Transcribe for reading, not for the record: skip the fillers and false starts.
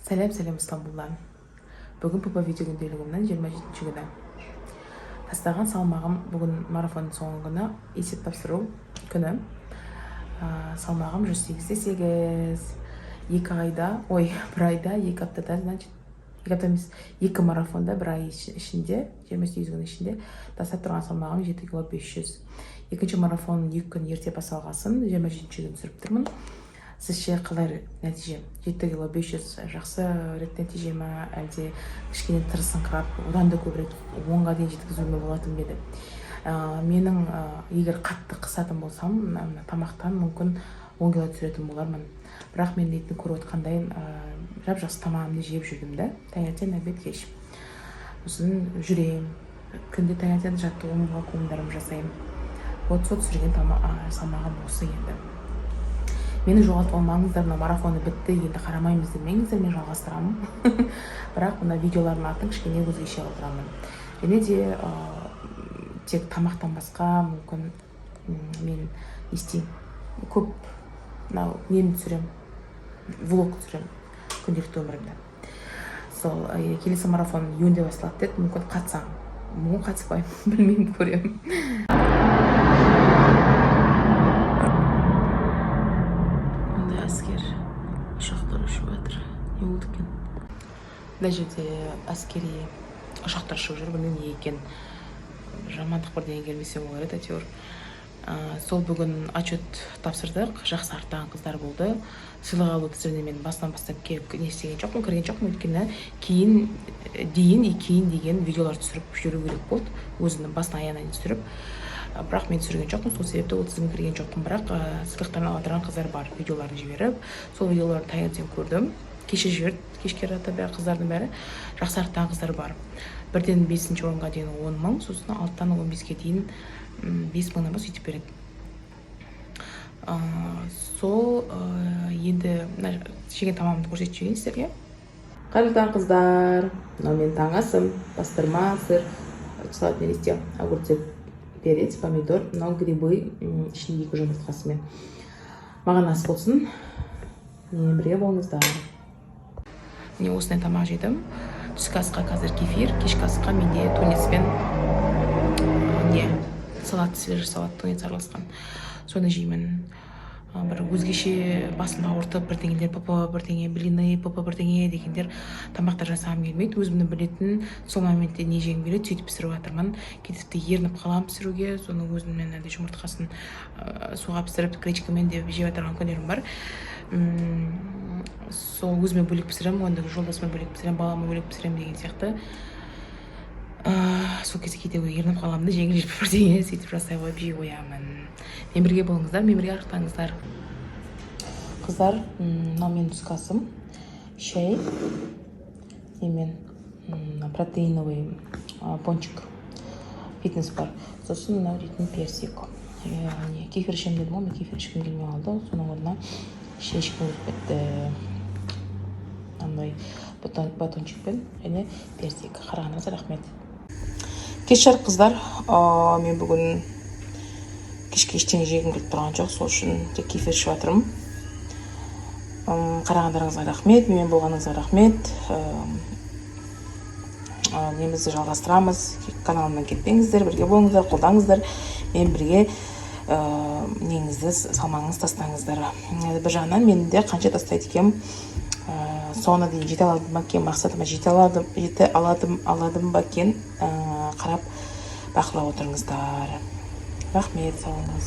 Сәлем Стамбулдан. Бүгін папа видео күнделігімнің 27 күні. Тастаған салмағым бүгін марафон соңғы күні, есеп тапсыру күні. Салмағым 108-8. 2 айда, бір айда, 2 аптада, значит, 2 апта емес, 2 марафонда бір ай ішінде, 28 күн ішінде тастап тұрған салмағым 7 кг 500. Екінші марафон 2 күн ерте басталғасын, 27 күн түсіріп тұрмын. Сізше қалай нәтиже? 7 кг 500 жақсы нәтиже ма, әлде кішкене тырысыңқырап, одан да көбірек 10-ға дейін жеткізуіме болатын беді. Менің егер қатты қысатын болсам, тамақтан мүмкін 10 кг түсіретін болармын. Бірақ мен етін көріп отқандайын жап-жақсы тамағымды жеп жүрдім да, таңертең, обед, кеш. Сосын жүрейін, күнде таңертең жаттығуымға қойымдарым жасаймын. Сол түсірген салмағым осы енді. Мені жоғалтып алмаңыздар, марафоны бітті, енді қарамаймыз демеңіздер, мен жалғастырамын. Бірақ мына видеолардың атын кішкене өзгеше қылдырамын. Және де тек тамақтан басқа мүмкін мен істеймін. Көп нені түсірем, влог түсірем күнделікті өмірімді. Сол келесі марафон июньде басталады деді, мүмкін қатысам. Мүмкін қатыспаймын, білмеймін, көремін. Әскер ұшақтар ұшып жатыр. Не болды екен? Мына жерде әскери ұшақтар ұшып жүр, білмеймін не екен. Жамандық бірдеңе келмесе болар еді, әйтеуір. Сол бүгін отчет тапсырдық, жақсы артаған қыздар болды. Сыйлық алу тізіміне мен басынан бастап не істеген жоқпын, кірген жоқпын, өйткені кейін деген видеолар түсіріп жүру керек болды. Өзімнің басынан аяғына түсіріп. Бірақ мен түсірген жоқпын, сол себепті ол тізімге кірген жоқпын. Бірақ сыйлықтарын ала тұрған қыздар бар, видеоларын жіберіп, сол видеоларды таңертең көрдім. Кеше жіберді, кешке қарата бәрі қыздардың бәрі жақсы артқан қыздар бар. 1-ден 5-ші орынға дейін 10 мың, сосын 6-тан 15-ге дейін 5 мыңнан ба сөйтіп береді. Сол енді жеген тамамды көрсетіп жіберейін сіздерге. Қайырлы таң қыздар, мынау менің таң асым, пастырма, сыр, салат не істеу, огурцы, перец, помидор, мынау грибы, ішінде 2 жұмыртқасымен. Маған ас болсын, менен бірге болыңыздар. Міне осындай тамақ жедім. Түскі асқа қазір кефир, кешкі асқа менде тунец пен салат, свежий салат, тунец араласқан. Соны жеймін. Бір өзгеше басымды ауыртып, бірдеңелер папа, бірдеңе блины, папа, бірдеңе дегендер тамақтар жасағым келмейді. Өзімді білетін сол моментте не жегім келеді, сөйтіп пісіріп жатырмын. Кетіпті ерініп қалам пісіруге, соны өзіммен жұмыртқасын суға пісіріп, гречкамен де жеп отырған күндерім бар. Сол өзіме бөлек пісірем, онда жолдасыма бөлек пісірем, балама бөлек пісірем деген сияқты. Сол кезде кейде ерініп қаламды, жеңіл жеп бірдеңе сөйтіп жасай қойып жей қоямын. Мен бірге болыңыздар, мен бірге арықтаңыздар. Қыздар, мынау менің түскі асым, шай, немен протеиновый пончик, фитнес бар. Сосын мынау дейтін персик. Кефир ішем дедім, мен кефир ішкім келмей қалды. Соның орнына шай ішкім келіп кетті. Мынандай батончикпен және персик. Қарағаныңызға рахмет. Кеш жарық қыздар, мен бүгін кешке ештеңе жегім келіп тұрған жоқ, сол үшін тек кефир ішіп жатырмын. Қарағандарыңызға рахмет, менімен болғаныңызға рахмет. Немізді жалғастырамыз, каналымнан кетпеңіздер, бірге болыңыздар, қолдаңыздар, мен бірге неңізді салмағыңыз тастаңыздар. Бір жағынан мен де қанша тастайды екем, соңына дейін жете аладым ба екен, мақсатыма жете аладым ба екен, қарап бақылап отырыңыздар. Рахмет, сау болыңыз.